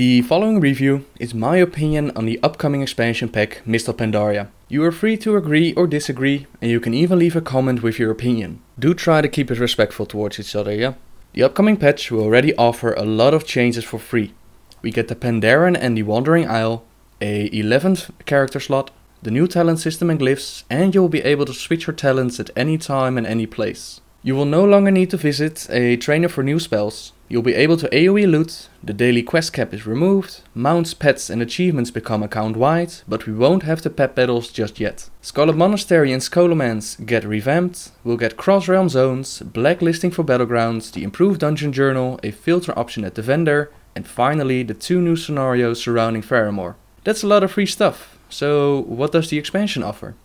The following review is my opinion on the upcoming expansion pack Mists of Pandaria. You are free to agree or disagree, and you can even leave a comment with your opinion. Do try to keep it respectful towards each other, yeah? The upcoming patch will already offer a lot of changes for free. We get the Pandaren and the Wandering Isle, a 11th character slot, the new talent system and glyphs, and you will be able to switch your talents at any time and any place. You will no longer need to visit a trainer for new spells. You'll be able to AoE loot, the daily quest cap is removed, mounts, pets and achievements become account wide, but we won't have the pet battles just yet. Scarlet Monastery and Scholomance get revamped, we'll get cross realm zones, blacklisting for battlegrounds, the improved dungeon journal, a filter option at the vendor, and finally the 2 new scenarios surrounding Faramore. That's a lot of free stuff, so what does the expansion offer?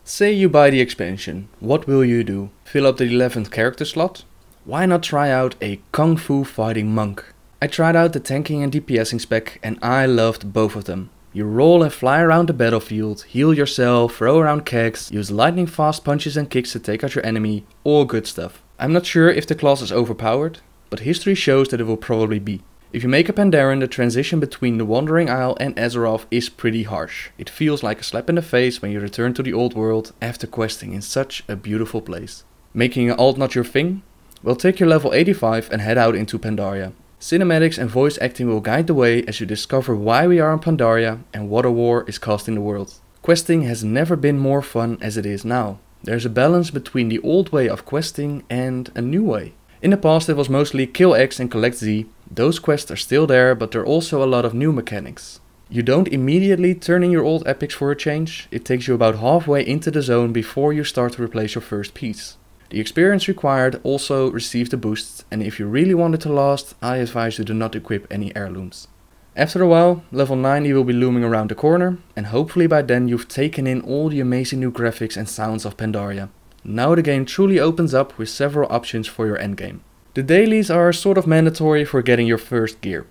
Say you buy the expansion, what will you do? Fill up the 11th character slot? Why not try out a Kung Fu fighting monk? I tried out the tanking and DPSing spec and I loved both of them. You roll and fly around the battlefield, heal yourself, throw around kegs, use lightning fast punches and kicks to take out your enemy, all good stuff. I'm not sure if the class is overpowered, but history shows that it will probably be. If you make a Pandaren, the transition between the Wandering Isle and Azeroth is pretty harsh. It feels like a slap in the face when you return to the old world after questing in such a beautiful place. Making an alt not your thing? Well, take your level 85 and head out into Pandaria. Cinematics and voice acting will guide the way as you discover why we are in Pandaria and what a war is costing the world. Questing has never been more fun as it is now. There's a balance between the old way of questing and a new way. In the past it was mostly kill X and collect Z. Those quests are still there, but there are also a lot of new mechanics. You don't immediately turn in your old epics for a change. It takes you about halfway into the zone before you start to replace your first piece. The experience required also received a boost, and if you really want it to last, I advise you to not equip any heirlooms. After a while, level 90 will be looming around the corner, and hopefully by then you've taken in all the amazing new graphics and sounds of Pandaria. Now the game truly opens up with several options for your endgame. The dailies are sort of mandatory for getting your first gear.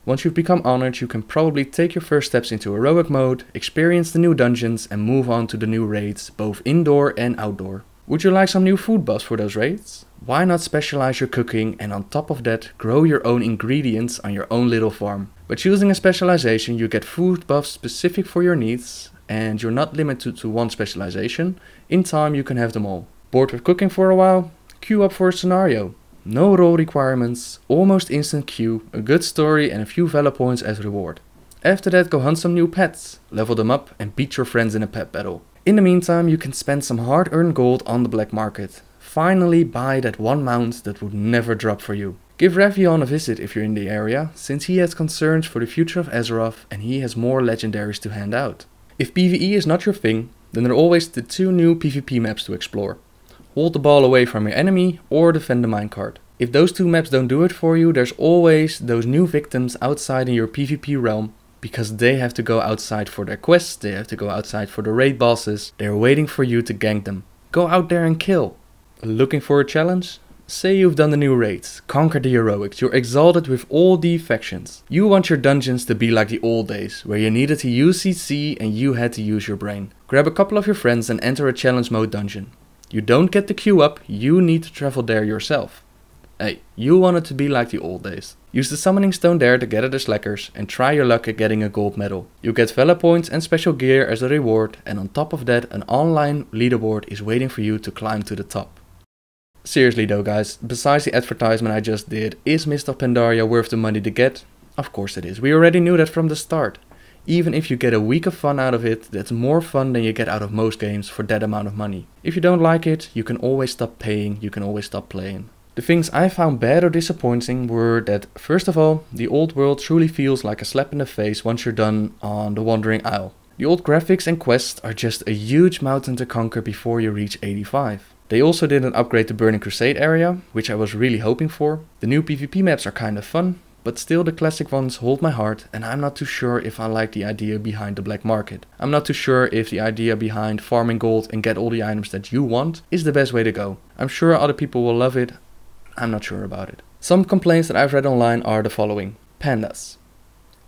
Once you've become honored, you can probably take your first steps into heroic mode, experience the new dungeons and move on to the new raids, both indoor and outdoor. Would you like some new food buffs for those raids? Why not specialize your cooking and on top of that grow your own ingredients on your own little farm? By choosing a specialization you get food buffs specific for your needs and you're not limited to one specialization. In time you can have them all. Bored with cooking for a while? Queue up for a scenario. No role requirements, almost instant queue, a good story and a few valor points as reward. After that go hunt some new pets, level them up and beat your friends in a pet battle. In the meantime you can spend some hard earned gold on the black market. Finally buy that one mount that would never drop for you. Give Ravion a visit if you're in the area, since he has concerns for the future of Azeroth and he has more legendaries to hand out. If PvE is not your thing, then there are always the 2 new PvP maps to explore. Hold the ball away from your enemy or defend the minecart. If those 2 maps don't do it for you, there's always those new victims outside in your PvP realm, because they have to go outside for their quests, they have to go outside for the raid bosses, they're waiting for you to gank them. Go out there and kill. Looking for a challenge? Say you've done the new raids, conquered the heroics, you're exalted with all the factions. You want your dungeons to be like the old days, where you needed to use CC and you had to use your brain. Grab a couple of your friends and enter a challenge mode dungeon. You don't get to queue up, you need to travel there yourself. Hey, you want it to be like the old days. Use the summoning stone there to gather the slackers and try your luck at getting a gold medal. You get valor points and special gear as a reward, and on top of that an online leaderboard is waiting for you to climb to the top. Seriously though guys, besides the advertisement I just did, is Mists of Pandaria worth the money to get? Of course it is, we already knew that from the start. Even if you get a week of fun out of it, that's more fun than you get out of most games for that amount of money. If you don't like it, you can always stop paying, you can always stop playing. The things I found bad or disappointing were that, first of all, the old world truly feels like a slap in the face once you're done on the Wandering Isle. The old graphics and quests are just a huge mountain to conquer before you reach 85. They also didn't upgrade the Burning Crusade area, which I was really hoping for. The new PvP maps are kind of fun, but still the classic ones hold my heart and I'm not too sure if I like the idea behind the black market. I'm not too sure if the idea behind farming gold and get all the items that you want is the best way to go. I'm sure other people will love it. I'm not sure about it. Some complaints that I've read online are the following. Pandas.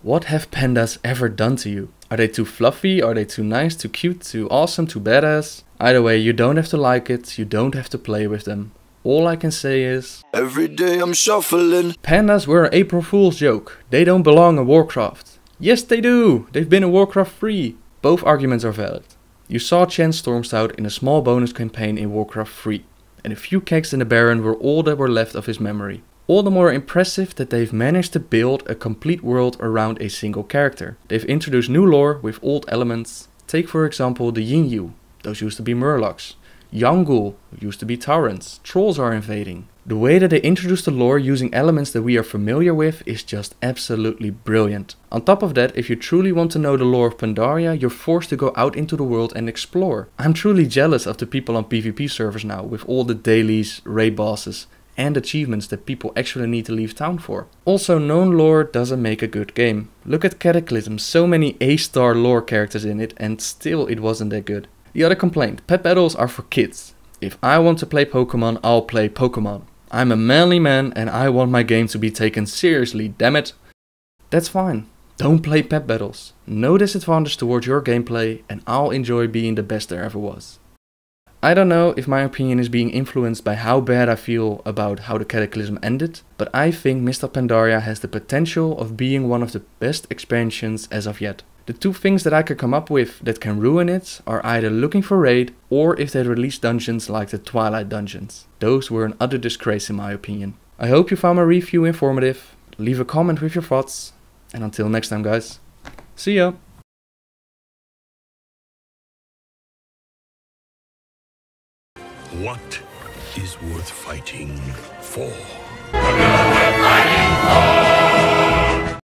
What have pandas ever done to you? Are they too fluffy? Are they too nice? Too cute? Too awesome? Too badass? Either way, you don't have to like it. You don't have to play with them. All I can say is... Every day I'm shuffling. Pandas were an April Fool's joke. They don't belong in Warcraft. Yes they do! They've been in Warcraft 3. Both arguments are valid. You saw Chen Stormstout in a small bonus campaign in Warcraft 3. And a few kegs in the Baron were all that were left of his memory. All the more impressive that they've managed to build a complete world around a single character. They've introduced new lore with old elements. Take for example the Yinyu. Those used to be Murlocs. Yangul used to be Taurens. Trolls are invading. The way that they introduce the lore using elements that we are familiar with is just absolutely brilliant. On top of that, if you truly want to know the lore of Pandaria, you're forced to go out into the world and explore. I'm truly jealous of the people on PvP servers now, with all the dailies, raid bosses and achievements that people actually need to leave town for. Also, known lore doesn't make a good game. Look at Cataclysm, so many A-star lore characters in it and still it wasn't that good. The other complaint, pet battles are for kids. If I want to play Pokemon, I'll play Pokemon. I'm a manly man and I want my game to be taken seriously, damn it. That's fine. Don't play pet battles. No disadvantage towards your gameplay and I'll enjoy being the best there ever was. I don't know if my opinion is being influenced by how bad I feel about how the Cataclysm ended, but I think Mists of Pandaria has the potential of being one of the best expansions as of yet. The two things that I could come up with that can ruin it are either looking for raid or if they release dungeons like the Twilight dungeons. Those were an utter disgrace in my opinion. I hope you found my review informative. Leave a comment with your thoughts and until next time guys, see ya! What is worth fighting for? We're fighting for!